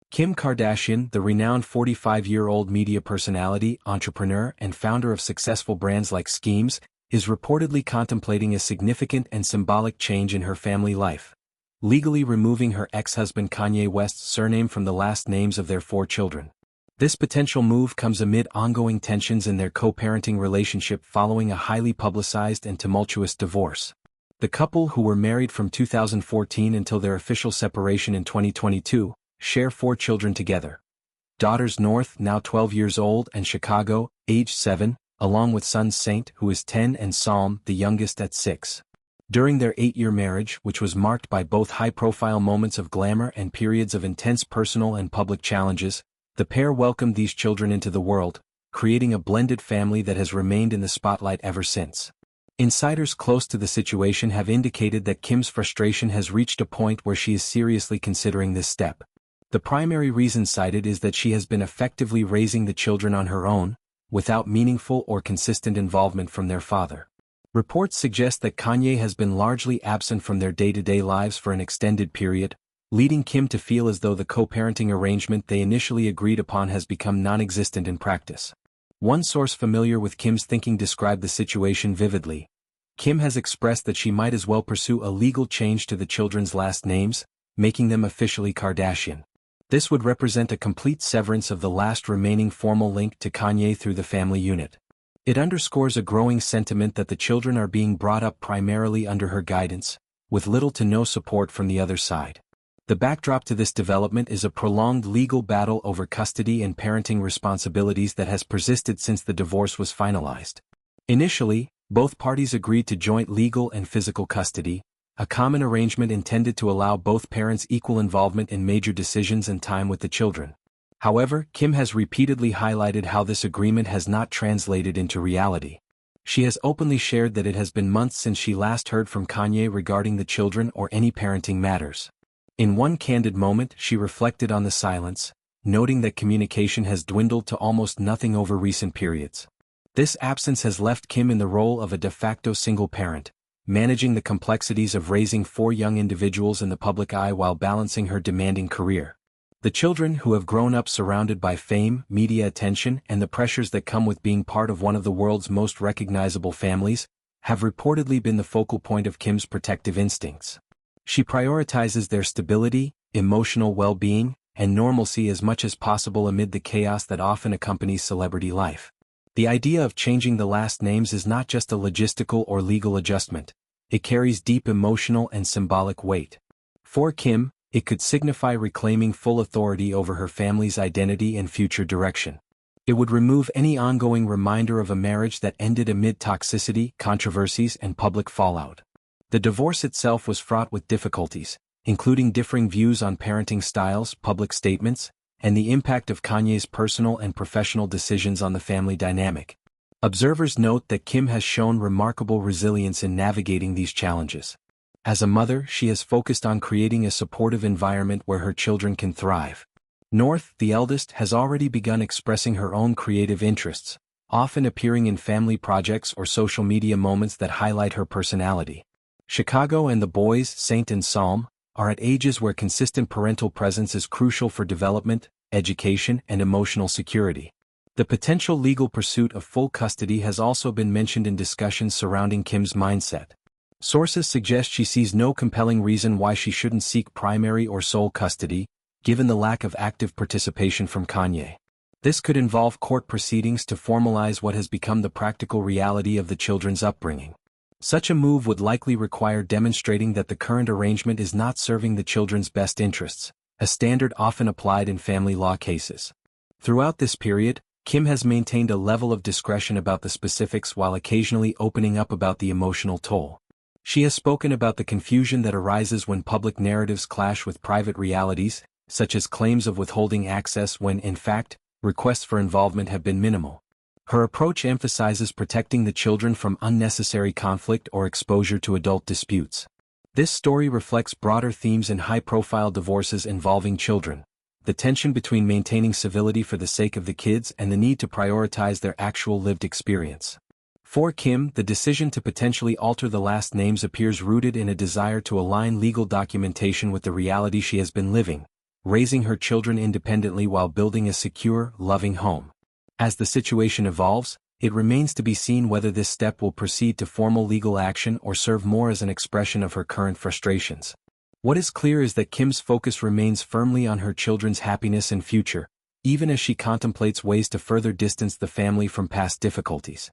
Kim Kardashian, the renowned 45-year-old media personality, entrepreneur, and founder of successful brands like SKIMS, is reportedly contemplating a significant and symbolic change in her family life, legally removing her ex-husband Kanye West's surname from the last names of their 4 children. This potential move comes amid ongoing tensions in their co-parenting relationship following a highly publicized and tumultuous divorce. The couple, who were married from 2014 until their official separation in 2022, share 4 children together. Daughters North, now 12 years old, and Chicago, aged 7, along with sons Saint, who is 10, and Psalm, the youngest, at 6. During their 8-year marriage, which was marked by both high-profile moments of glamour and periods of intense personal and public challenges, the pair welcomed these children into the world, creating a blended family that has remained in the spotlight ever since. Insiders close to the situation have indicated that Kim's frustration has reached a point where she is seriously considering this step. The primary reason cited is that she has been effectively raising the children on her own, without meaningful or consistent involvement from their father. Reports suggest that Kanye has been largely absent from their day-to-day lives for an extended period, leading Kim to feel as though the co-parenting arrangement they initially agreed upon has become non-existent in practice. One source familiar with Kim's thinking described the situation vividly. Kim has expressed that she might as well pursue a legal change to the children's last names, making them officially Kardashian. This would represent a complete severance of the last remaining formal link to Kanye through the family unit. It underscores a growing sentiment that the children are being brought up primarily under her guidance, with little to no support from the other side. The backdrop to this development is a prolonged legal battle over custody and parenting responsibilities that has persisted since the divorce was finalized. Initially, both parties agreed to joint legal and physical custody, a common arrangement intended to allow both parents equal involvement in major decisions and time with the children. However, Kim has repeatedly highlighted how this agreement has not translated into reality. She has openly shared that it has been months since she last heard from Kanye regarding the children or any parenting matters. In one candid moment, she reflected on the silence, noting that communication has dwindled to almost nothing over recent periods. This absence has left Kim in the role of a de facto single parent, managing the complexities of raising 4 young individuals in the public eye while balancing her demanding career. The children, who have grown up surrounded by fame, media attention, and the pressures that come with being part of one of the world's most recognizable families, have reportedly been the focal point of Kim's protective instincts. She prioritizes their stability, emotional well-being, and normalcy as much as possible amid the chaos that often accompanies celebrity life. The idea of changing the last names is not just a logistical or legal adjustment. It carries deep emotional and symbolic weight. For Kim, it could signify reclaiming full authority over her family's identity and future direction. It would remove any ongoing reminder of a marriage that ended amid toxicity, controversies, and public fallout. The divorce itself was fraught with difficulties, including differing views on parenting styles, public statements, and the impact of Kanye's personal and professional decisions on the family dynamic. Observers note that Kim has shown remarkable resilience in navigating these challenges. As a mother, she has focused on creating a supportive environment where her children can thrive. North, the eldest, has already begun expressing her own creative interests, often appearing in family projects or social media moments that highlight her personality. Chicago and the boys, Saint and Psalm, are at ages where consistent parental presence is crucial for development, education, and emotional security. The potential legal pursuit of full custody has also been mentioned in discussions surrounding Kim's mindset. Sources suggest she sees no compelling reason why she shouldn't seek primary or sole custody, given the lack of active participation from Kanye. This could involve court proceedings to formalize what has become the practical reality of the children's upbringing. Such a move would likely require demonstrating that the current arrangement is not serving the children's best interests, a standard often applied in family law cases. Throughout this period, Kim has maintained a level of discretion about the specifics while occasionally opening up about the emotional toll. She has spoken about the confusion that arises when public narratives clash with private realities, such as claims of withholding access when, in fact, requests for involvement have been minimal. Her approach emphasizes protecting the children from unnecessary conflict or exposure to adult disputes. This story reflects broader themes in high-profile divorces involving children: the tension between maintaining civility for the sake of the kids and the need to prioritize their actual lived experience. For Kim, the decision to potentially alter the last names appears rooted in a desire to align legal documentation with the reality she has been living, raising her children independently while building a secure, loving home. As the situation evolves, it remains to be seen whether this step will proceed to formal legal action or serve more as an expression of her current frustrations. What is clear is that Kim's focus remains firmly on her children's happiness and future, even as she contemplates ways to further distance the family from past difficulties.